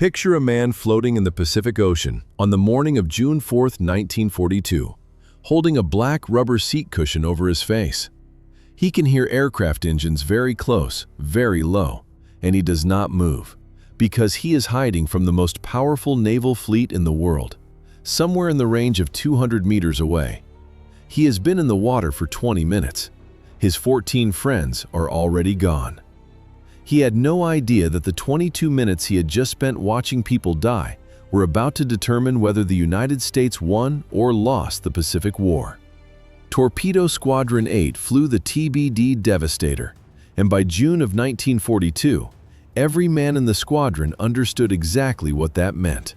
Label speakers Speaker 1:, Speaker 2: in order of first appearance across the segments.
Speaker 1: Picture a man floating in the Pacific Ocean on the morning of June 4, 1942, holding a black rubber seat cushion over his face. He can hear aircraft engines very close, very low, and he does not move, because he is hiding from the most powerful naval fleet in the world, somewhere in the range of 200 meters away. He has been in the water for 20 minutes. His 14 friends are already gone. He had no idea that the 22 minutes he had just spent watching people die were about to determine whether the United States won or lost the Pacific War. Torpedo Squadron 8 flew the TBD Devastator, and by June of 1942, every man in the squadron understood exactly what that meant.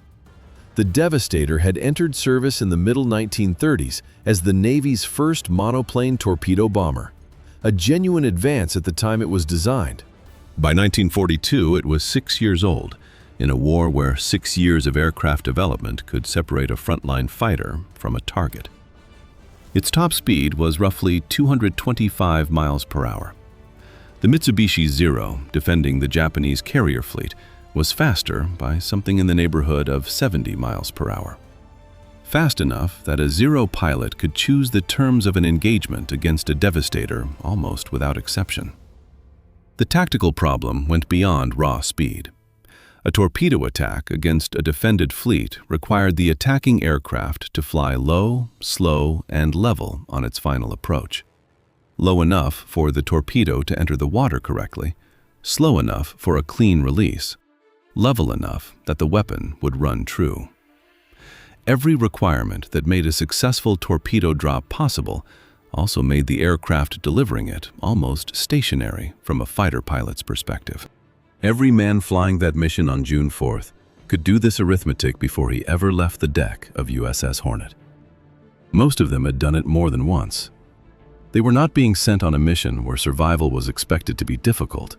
Speaker 1: The Devastator had entered service in the middle 1930s as the Navy's first monoplane torpedo bomber, a genuine advance at the time it was designed.
Speaker 2: By 1942, it was 6 years old, in a war where 6 years of aircraft development could separate a frontline fighter from a target. Its top speed was roughly 225 miles per hour. The Mitsubishi Zero, defending the Japanese carrier fleet, was faster by something in the neighborhood of 70 miles per hour. Fast enough that a Zero pilot could choose the terms of an engagement against a Devastator almost without exception. The tactical problem went beyond raw speed. A torpedo attack against a defended fleet required the attacking aircraft to fly low, slow, and level on its final approach. Low enough for the torpedo to enter the water correctly, slow enough for a clean release, level enough that the weapon would run true. Every requirement that made a successful torpedo drop possible also made the aircraft delivering it almost stationary from a fighter pilot's perspective. Every man flying that mission on June 4th could do this arithmetic before he ever left the deck of USS Hornet. Most of them had done it more than once. They were not being sent on a mission where survival was expected to be difficult.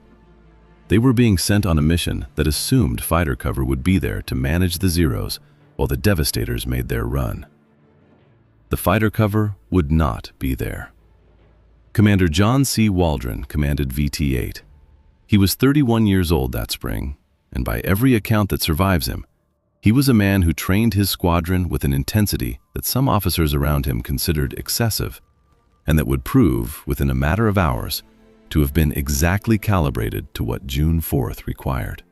Speaker 2: They were being sent on a mission that assumed fighter cover would be there to manage the Zeros while the Devastators made their run. The fighter cover would not be there. Commander John C. Waldron commanded VT-8. He was 31 years old that spring, and by every account that survives him, he was a man who trained his squadron with an intensity that some officers around him considered excessive, and that would prove, within a matter of hours, to have been exactly calibrated to what June 4th required.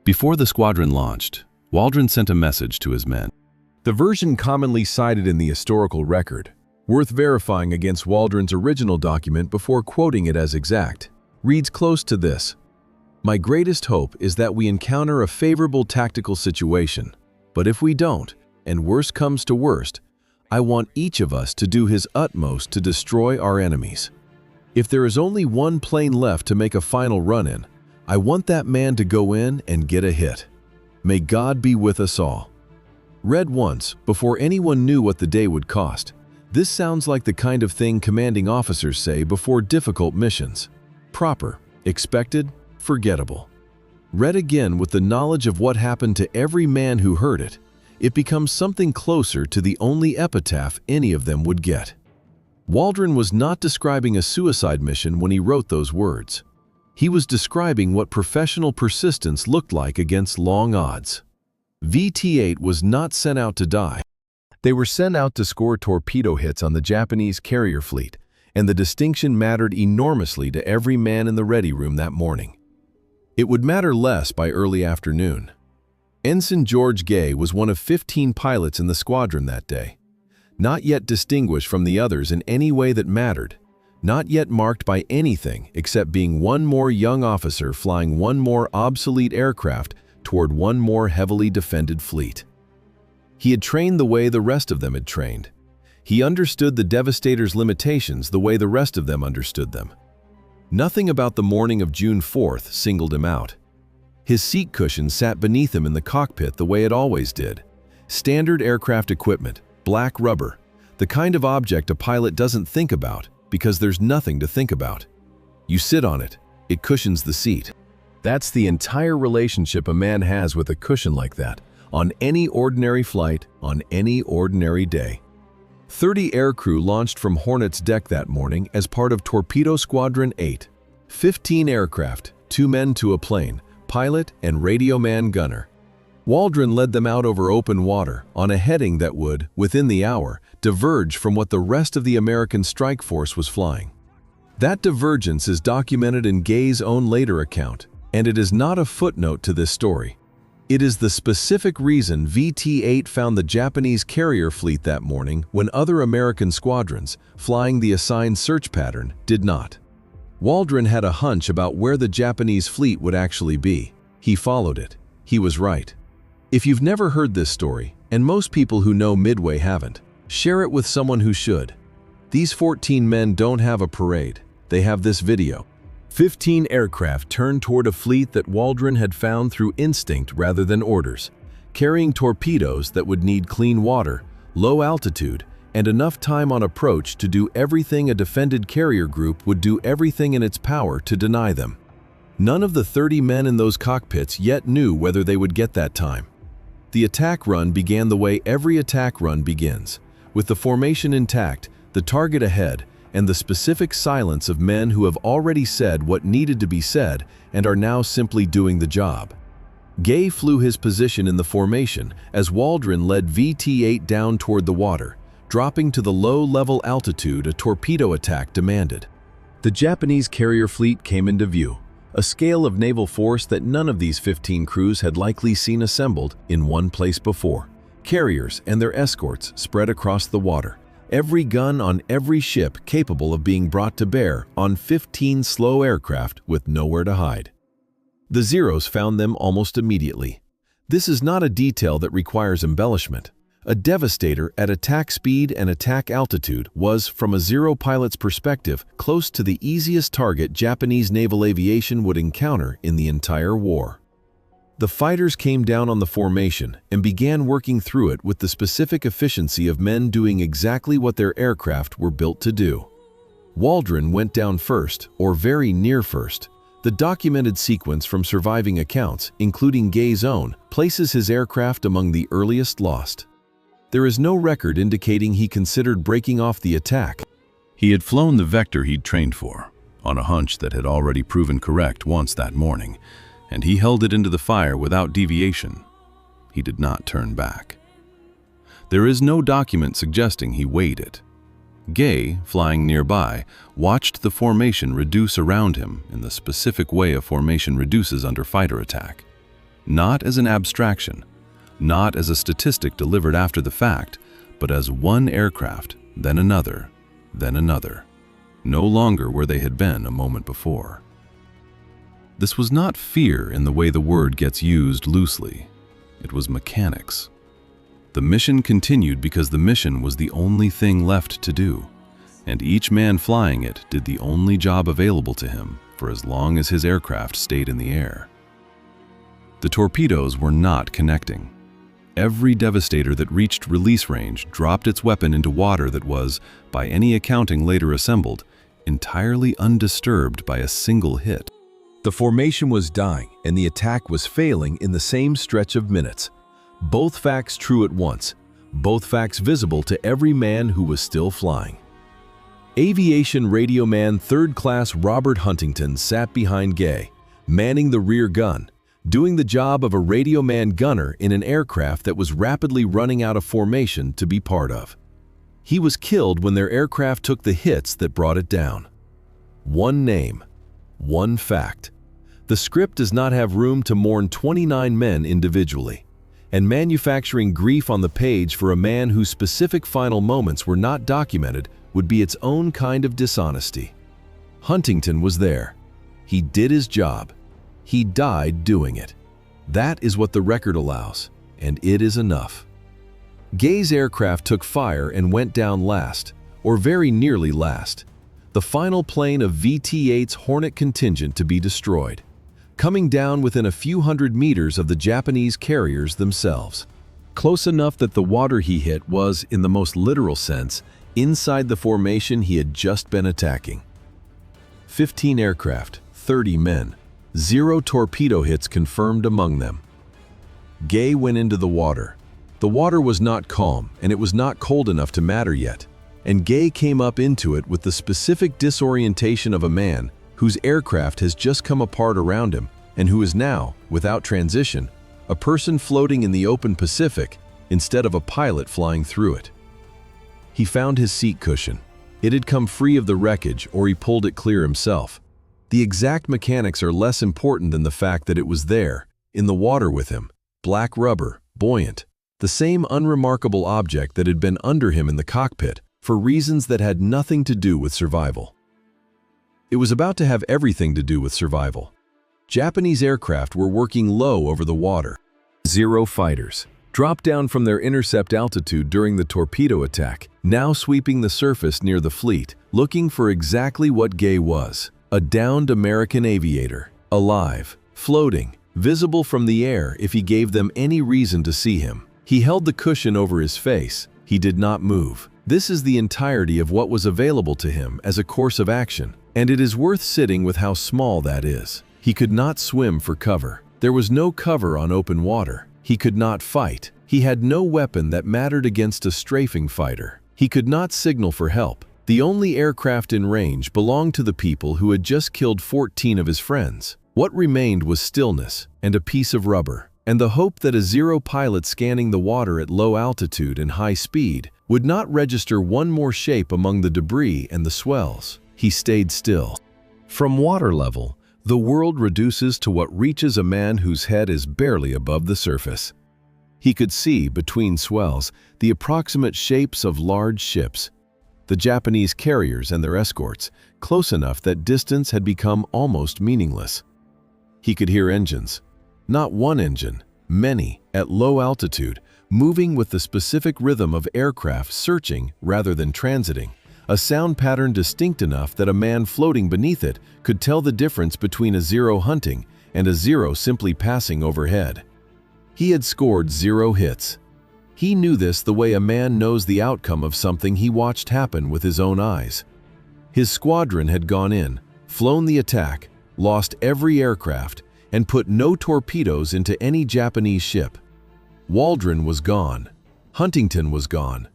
Speaker 2: Before the squadron launched, Waldron sent a message to his men.
Speaker 1: The version commonly cited in the historical record, worth verifying against Waldron's original document before quoting it as exact, reads close to this: "My greatest hope is that we encounter a favorable tactical situation, but if we don't, and worst comes to worst, I want each of us to do his utmost to destroy our enemies. If there is only one plane left to make a final run in, I want that man to go in and get a hit. May God be with us all." Read once, before anyone knew what the day would cost, this sounds like the kind of thing commanding officers say before difficult missions. Proper, expected, forgettable. Read again with the knowledge of what happened to every man who heard it, it becomes something closer to the only epitaph any of them would get. Waldron was not describing a suicide mission when he wrote those words. He was describing what professional persistence looked like against long odds. VT-8 was not sent out to die. They were sent out to score torpedo hits on the Japanese carrier fleet, and the distinction mattered enormously to every man in the ready room that morning. It would matter less by early afternoon. Ensign George Gay was one of 15 pilots in the squadron that day, not yet distinguished from the others in any way that mattered, not yet marked by anything except being one more young officer flying one more obsolete aircraft toward one more heavily defended fleet. He had trained the way the rest of them had trained. He understood the Devastator's limitations the way the rest of them understood them. Nothing about the morning of June 4th singled him out. His seat cushion sat beneath him in the cockpit the way it always did. Standard aircraft equipment, black rubber, the kind of object a pilot doesn't think about because there's nothing to think about. You sit on it, it cushions the seat. That's the entire relationship a man has with a cushion like that, on any ordinary flight, on any ordinary day. 30 aircrew launched from Hornet's deck that morning as part of Torpedo Squadron 8. 15 aircraft, 2 men to a plane, pilot and radio man gunner. Waldron led them out over open water on a heading that would, within the hour, diverge from what the rest of the American strike force was flying. That divergence is documented in Gay's own later account, and it is not a footnote to this story. It is the specific reason VT-8 found the Japanese carrier fleet that morning when other American squadrons, flying the assigned search pattern, did not. Waldron had a hunch about where the Japanese fleet would actually be. He followed it. He was right. If you've never heard this story, and most people who know Midway haven't, share it with someone who should. These 14 men don't have a parade. They have this video. 15 aircraft turned toward a fleet that Waldron had found through instinct rather than orders, carrying torpedoes that would need clean water, low altitude, and enough time on approach to do everything a defended carrier group would do everything in its power to deny them. None of the 30 men in those cockpits yet knew whether they would get that time. The attack run began the way every attack run begins, with the formation intact, the target ahead, and the specific silence of men who have already said what needed to be said and are now simply doing the job. Gay flew his position in the formation as Waldron led VT-8 down toward the water, dropping to the low-level altitude a torpedo attack demanded. The Japanese carrier fleet came into view, a scale of naval force that none of these 15 crews had likely seen assembled in one place before. Carriers and their escorts spread across the water, every gun on every ship capable of being brought to bear on 15 slow aircraft with nowhere to hide. The Zeros found them almost immediately. This is not a detail that requires embellishment. A Devastator at attack speed and attack altitude was, from a Zero pilot's perspective, close to the easiest target Japanese naval aviation would encounter in the entire war. The fighters came down on the formation and began working through it with the specific efficiency of men doing exactly what their aircraft were built to do. Waldron went down first, or very near first. The documented sequence from surviving accounts, including Gay's own, places his aircraft among the earliest lost. There is no record indicating he considered breaking off the attack.
Speaker 2: He had flown the vector he'd trained for, on a hunch that had already proven correct once that morning, and he held it into the fire without deviation. He did not turn back. There is no document suggesting he weighed it. Gay, flying nearby, watched the formation reduce around him in the specific way a formation reduces under fighter attack. Not as an abstraction, not as a statistic delivered after the fact, but as one aircraft, then another, no longer where they had been a moment before. This was not fear in the way the word gets used loosely. It was mechanics. The mission continued because the mission was the only thing left to do, and each man flying it did the only job available to him for as long as his aircraft stayed in the air. The torpedoes were not connecting. Every Devastator that reached release range dropped its weapon into water that was, by any accounting later assembled, entirely undisturbed by a single hit.
Speaker 1: The formation was dying and the attack was failing in the same stretch of minutes. Both facts true at once, both facts visible to every man who was still flying. Aviation radio man 3rd Class Robert Huntington sat behind Gay, manning the rear gun, doing the job of a radio man gunner in an aircraft that was rapidly running out of formation to be part of. He was killed when their aircraft took the hits that brought it down. One name, one fact. The script does not have room to mourn 29 men individually, and manufacturing grief on the page for a man whose specific final moments were not documented would be its own kind of dishonesty. Huntington was there. He did his job. He died doing it. That is what the record allows, and it is enough. Gay's aircraft took fire and went down last, or very nearly last, the final plane of VT-8's Hornet contingent to be destroyed, coming down within a few hundred meters of the Japanese carriers themselves. Close enough that the water he hit was, in the most literal sense, inside the formation he had just been attacking. 15 aircraft, 30 men. 0 torpedo hits confirmed among them. Gay went into the water. The water was not calm, and it was not cold enough to matter yet, and Gay came up into it with the specific disorientation of a man whose aircraft has just come apart around him and who is now, without transition, a person floating in the open Pacific instead of a pilot flying through it. He found his seat cushion. It had come free of the wreckage, or he pulled it clear himself. The exact mechanics are less important than the fact that it was there, in the water with him, black rubber, buoyant, the same unremarkable object that had been under him in the cockpit, for reasons that had nothing to do with survival. It was about to have everything to do with survival. Japanese aircraft were working low over the water. Zero fighters dropped down from their intercept altitude during the torpedo attack, now sweeping the surface near the fleet, looking for exactly what Gay was: a downed American aviator, alive, floating, visible from the air if he gave them any reason to see him. He held the cushion over his face. He did not move. This is the entirety of what was available to him as a course of action, and it is worth sitting with how small that is. He could not swim for cover. There was no cover on open water. He could not fight. He had no weapon that mattered against a strafing fighter. He could not signal for help. The only aircraft in range belonged to the people who had just killed 14 of his friends. What remained was stillness and a piece of rubber, and the hope that a Zero pilot scanning the water at low altitude and high speed would not register one more shape among the debris and the swells. He stayed still. From water level, the world reduces to what reaches a man whose head is barely above the surface. He could see, between swells, the approximate shapes of large ships, the Japanese carriers and their escorts, close enough that distance had become almost meaningless. He could hear engines. Not one engine, many, at low altitude, moving with the specific rhythm of aircraft searching rather than transiting, a sound pattern distinct enough that a man floating beneath it could tell the difference between a Zero hunting and a Zero simply passing overhead. He had scored 0 hits. He knew this the way a man knows the outcome of something he watched happen with his own eyes. His squadron had gone in, flown the attack, lost every aircraft, and put no torpedoes into any Japanese ship. Waldron was gone. Huntington was gone.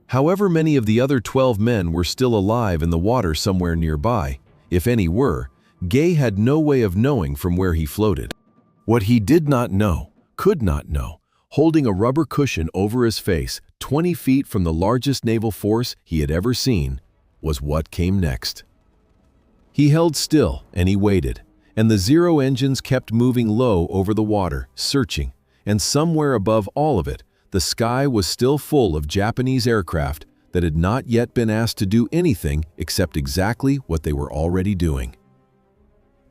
Speaker 1: However many of the other 12 men were still alive in the water somewhere nearby, if any were, Gay had no way of knowing from where he floated. What he did not know, could not know, holding a rubber cushion over his face 20 feet from the largest naval force he had ever seen, was what came next. He held still and he waited, and the Zero engines kept moving low over the water, searching, and somewhere above all of it, the sky was still full of Japanese aircraft that had not yet been asked to do anything except exactly what they were already doing.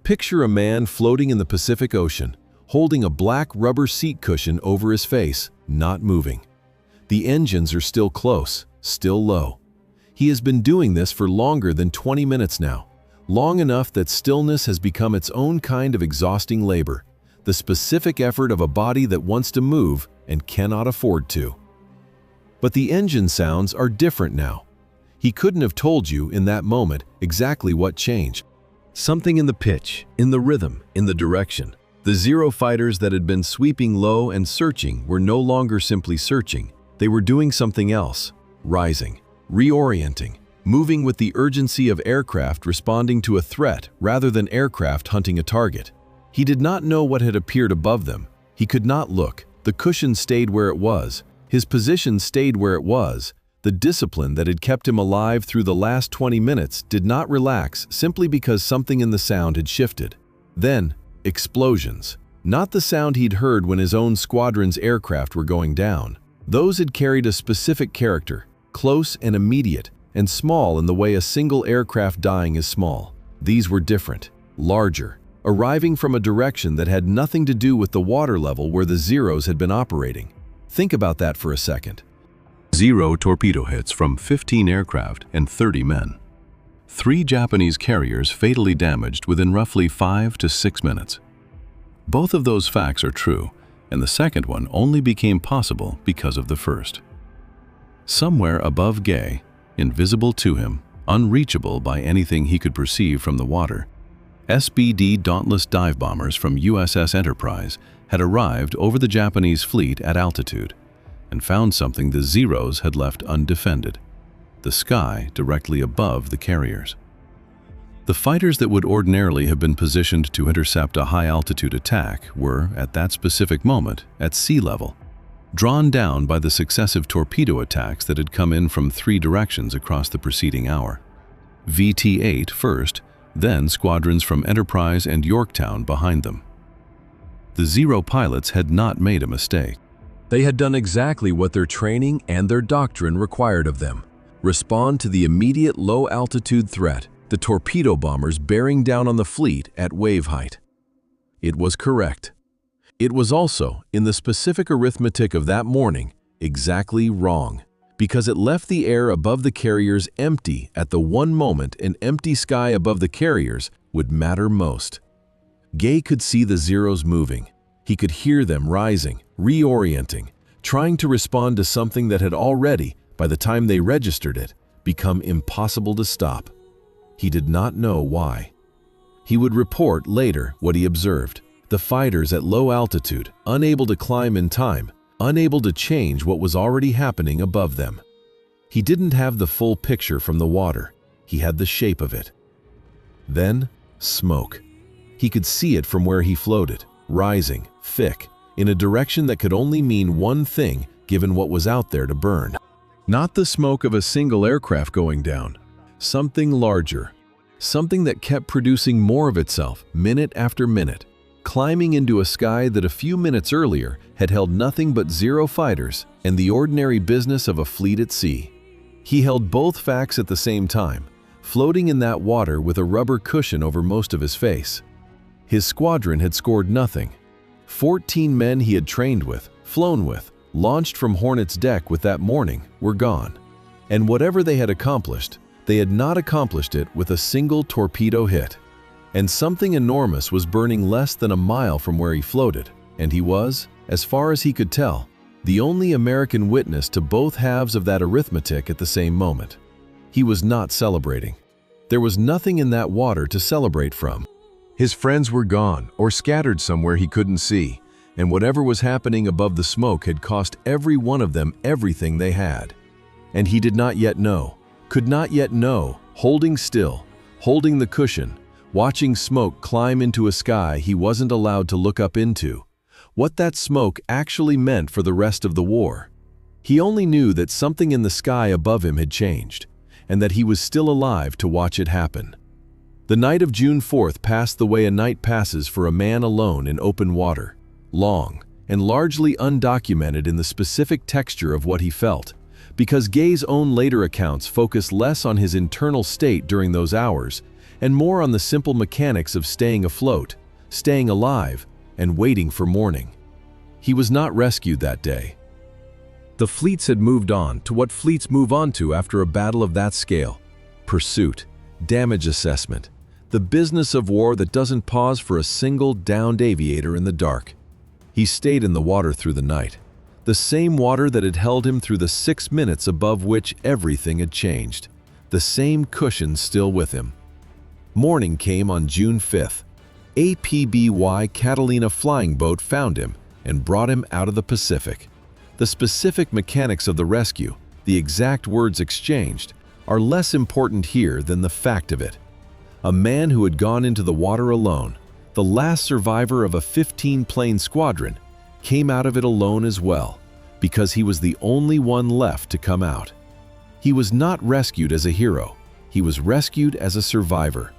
Speaker 1: Picture a man floating in the Pacific Ocean, holding a black rubber seat cushion over his face, not moving. The engines are still close, still low. He has been doing this for longer than 20 minutes now, long enough that stillness has become its own kind of exhausting labor, the specific effort of a body that wants to move and cannot afford to. But the engine sounds are different now. He couldn't have told you in that moment exactly what changed. Something in the pitch, in the rhythm, in the direction. The Zero fighters that had been sweeping low and searching were no longer simply searching. They were doing something else, rising, reorienting, moving with the urgency of aircraft responding to a threat rather than aircraft hunting a target. He did not know what had appeared above them. He could not look. The cushion stayed where it was. His position stayed where it was. The discipline that had kept him alive through the last 20 minutes did not relax simply because something in the sound had shifted. Then, explosions. Not the sound he'd heard when his own squadron's aircraft were going down. Those had carried a specific character, close and immediate, and small in the way a single aircraft dying is small. These were different, larger, arriving from a direction that had nothing to do with the water level where the Zeros had been operating. Think about that for a second.
Speaker 2: 0 torpedo hits from 15 aircraft and 30 men. 3 Japanese carriers fatally damaged within roughly 5 to 6 minutes. Both of those facts are true, and the second one only became possible because of the first. Somewhere above Gay, invisible to him, unreachable by anything he could perceive from the water, SBD Dauntless dive bombers from USS Enterprise had arrived over the Japanese fleet at altitude and found something the Zeros had left undefended: the sky directly above the carriers. The fighters that would ordinarily have been positioned to intercept a high-altitude attack were, at that specific moment, at sea level, drawn down by the successive torpedo attacks that had come in from 3 directions across the preceding hour. VT-8 first, then squadrons from Enterprise and Yorktown behind them. The Zero pilots had not made a mistake.
Speaker 1: They had done exactly what their training and their doctrine required of them: respond to the immediate low-altitude threat, the torpedo bombers bearing down on the fleet at wave height. It was correct. It was also, in the specific arithmetic of that morning, exactly wrong, because it left the air above the carriers empty at the one moment an empty sky above the carriers would matter most. Gay could see the Zeros moving. He could hear them rising, reorienting, trying to respond to something that had already, by the time they registered it, become impossible to stop. He did not know why. He would report later what he observed: the fighters at low altitude, unable to climb in time, unable to change what was already happening above them. He didn't have the full picture from the water. He had the shape of it. Then, smoke. He could see it from where he floated, rising, thick, in a direction that could only mean one thing given what was out there to burn. Not the smoke of a single aircraft going down. Something larger. Something that kept producing more of itself, minute after minute, climbing into a sky that a few minutes earlier had held nothing but Zero fighters and the ordinary business of a fleet at sea. He held both facts at the same time, floating in that water with a rubber cushion over most of his face. His squadron had scored nothing. 14 men he had trained with, flown with, launched from Hornet's deck with that morning were gone. And whatever they had accomplished, they had not accomplished it with a single torpedo hit. And something enormous was burning less than a mile from where he floated, and he was, as far as he could tell, the only American witness to both halves of that arithmetic at the same moment. He was not celebrating. There was nothing in that water to celebrate from. His friends were gone or scattered somewhere he couldn't see, and whatever was happening above the smoke had cost every one of them everything they had. And he did not yet know, could not yet know, holding still, holding the cushion, watching smoke climb into a sky he wasn't allowed to look up into, what that smoke actually meant for the rest of the war. He only knew that something in the sky above him had changed, and that he was still alive to watch it happen. The night of June 4th passed the way a night passes for a man alone in open water, long and largely undocumented in the specific texture of what he felt, because Gay's own later accounts focus less on his internal state during those hours and more on the simple mechanics of staying afloat, staying alive, and waiting for morning. He was not rescued that day. The fleets had moved on to what fleets move on to after a battle of that scale: pursuit, damage assessment, the business of war that doesn't pause for a single downed aviator in the dark. He stayed in the water through the night, the same water that had held him through the 6 minutes above which everything had changed, the same cushion still with him. Morning came on June 5th. A PBY Catalina flying boat found him and brought him out of the Pacific. The specific mechanics of the rescue, the exact words exchanged, are less important here than the fact of it. A man who had gone into the water alone, the last survivor of a 15-plane squadron, came out of it alone as well, because he was the only one left to come out. He was not rescued as a hero. He was rescued as a survivor.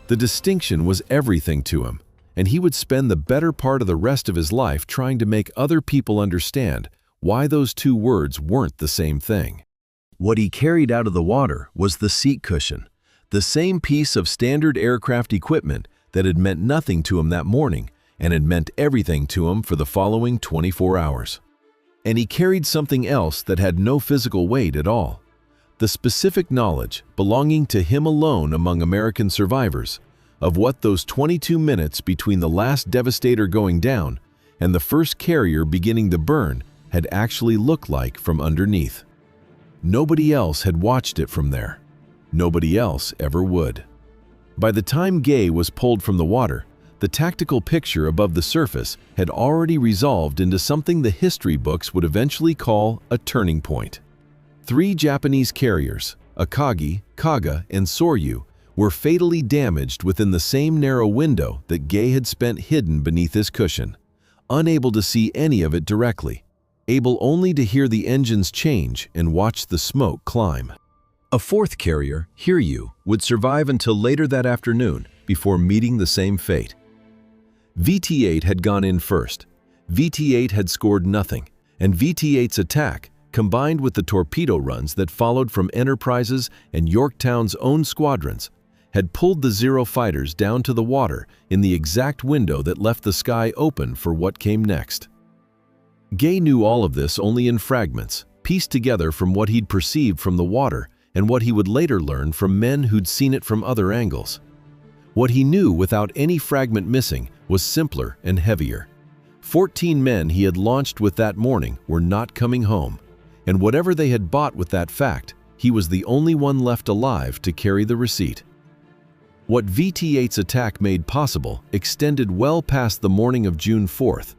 Speaker 1: The distinction was everything to him, and he would spend the better part of the rest of his life trying to make other people understand why those two words weren't the same thing. What he carried out of the water was the seat cushion, the same piece of standard aircraft equipment that had meant nothing to him that morning and had meant everything to him for the following 24 hours. And he carried something else that had no physical weight at all: the specific knowledge, belonging to him alone among American survivors, of what those 22 minutes between the last Devastator going down and the first carrier beginning to burn had actually looked like from underneath. Nobody else had watched it from there. Nobody else ever would. By the time Gay was pulled from the water, the tactical picture above the surface had already resolved into something the history books would eventually call a turning point. 3 Japanese carriers, Akagi, Kaga, and Soryu, were fatally damaged within the same narrow window that Gay had spent hidden beneath his cushion, unable to see any of it directly, able only to hear the engines change and watch the smoke climb. A fourth carrier, Hear You, would survive until later that afternoon before meeting the same fate. VT-8 had gone in first. VT-8 had scored nothing, and VT-8's attack, combined with the torpedo runs that followed from Enterprise's and Yorktown's own squadrons, had pulled the Zero fighters down to the water in the exact window that left the sky open for what came next. Gay knew all of this only in fragments, pieced together from what he'd perceived from the water and what he would later learn from men who'd seen it from other angles. What he knew without any fragment missing was simpler and heavier. 14 men he had launched with that morning were not coming home, and whatever they had bought with that fact, he was the only one left alive to carry the receipt. What VT-8's attack made possible extended well past the morning of June 4th.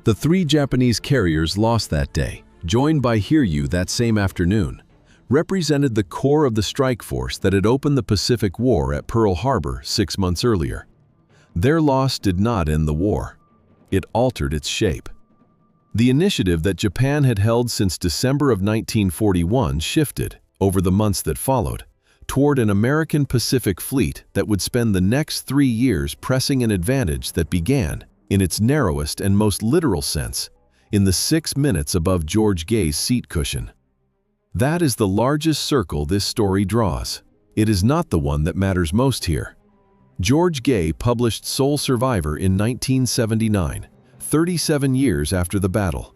Speaker 1: The 3 Japanese carriers lost that day, joined by Hear You that same afternoon, represented the core of the strike force that had opened the Pacific War at Pearl Harbor 6 months earlier. Their loss did not end the war. It altered its shape. The initiative that Japan had held since December of 1941 shifted, over the months that followed, toward an American Pacific Fleet that would spend the next 3 years pressing an advantage that began, in its narrowest and most literal sense, in the 6 minutes above George Gay's seat cushion. That is the largest circle this story draws. It is not the one that matters most here. George Gay published Sole Survivor in 1979, 37 years after the battle.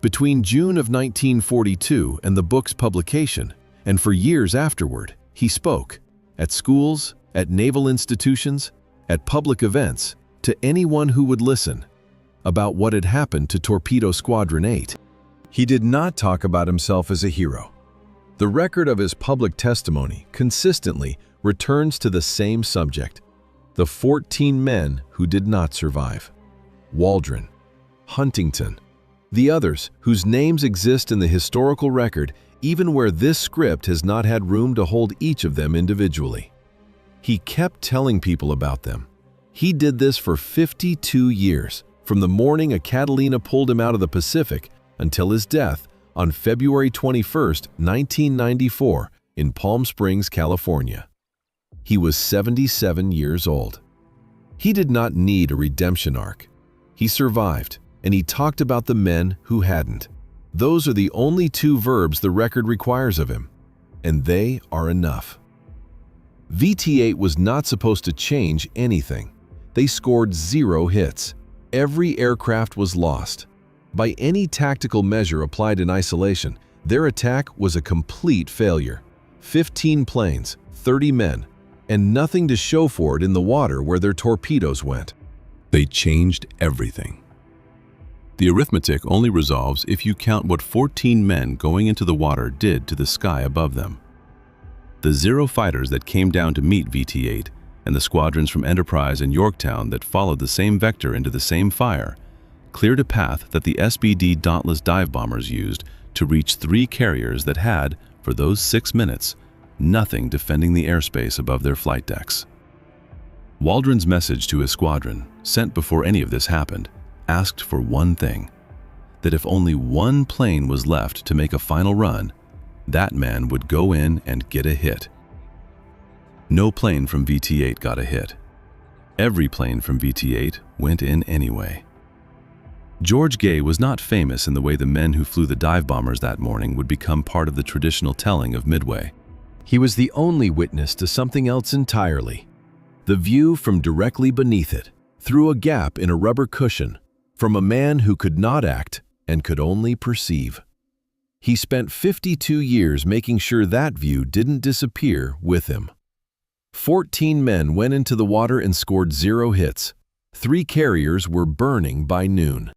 Speaker 1: Between June of 1942 and the book's publication, and for years afterward, he spoke, at schools, at naval institutions, at public events, to anyone who would listen, about what had happened to Torpedo Squadron 8. He did not talk about himself as a hero. The record of his public testimony consistently returns to the same subject: the 14 men who did not survive. Waldron, Huntington, the others whose names exist in the historical record even where this script has not had room to hold each of them individually. He kept telling people about them. He did this for 52 years, from the morning a Catalina pulled him out of the Pacific until his death on February 21, 1994, in Palm Springs, California. He was 77 years old. He did not need a redemption arc. He survived, and he talked about the men who hadn't. Those are the only 2 verbs the record requires of him, and they are enough. VT-8 was not supposed to change anything. They scored 0 hits. Every aircraft was lost. By any tactical measure applied in isolation, their attack was a complete failure. 15 planes, 30 men, and nothing to show for it in the water where their torpedoes went. They changed everything.
Speaker 2: The arithmetic only resolves if you count what 14 men going into the water did to the sky above them. The 0 fighters that came down to meet VT-8 and the squadrons from Enterprise and Yorktown that followed the same vector into the same fire cleared a path that the SBD Dauntless dive bombers used to reach 3 carriers that had, for those 6 minutes, nothing defending the airspace above their flight decks. Waldron's message to his squadron, sent before any of this happened, asked for one thing: that if only 1 plane was left to make a final run, that man would go in and get a hit. No plane from VT-8 got a hit. Every plane from VT-8 went in anyway. George Gay was not famous in the way the men who flew the dive bombers that morning would become part of the traditional telling of Midway.
Speaker 1: He was the only witness to something else entirely. The view from directly beneath it, through a gap in a rubber cushion, from a man who could not act and could only perceive. He spent 52 years making sure that view didn't disappear with him. 14 men went into the water and scored 0 hits. 3 carriers were burning by noon.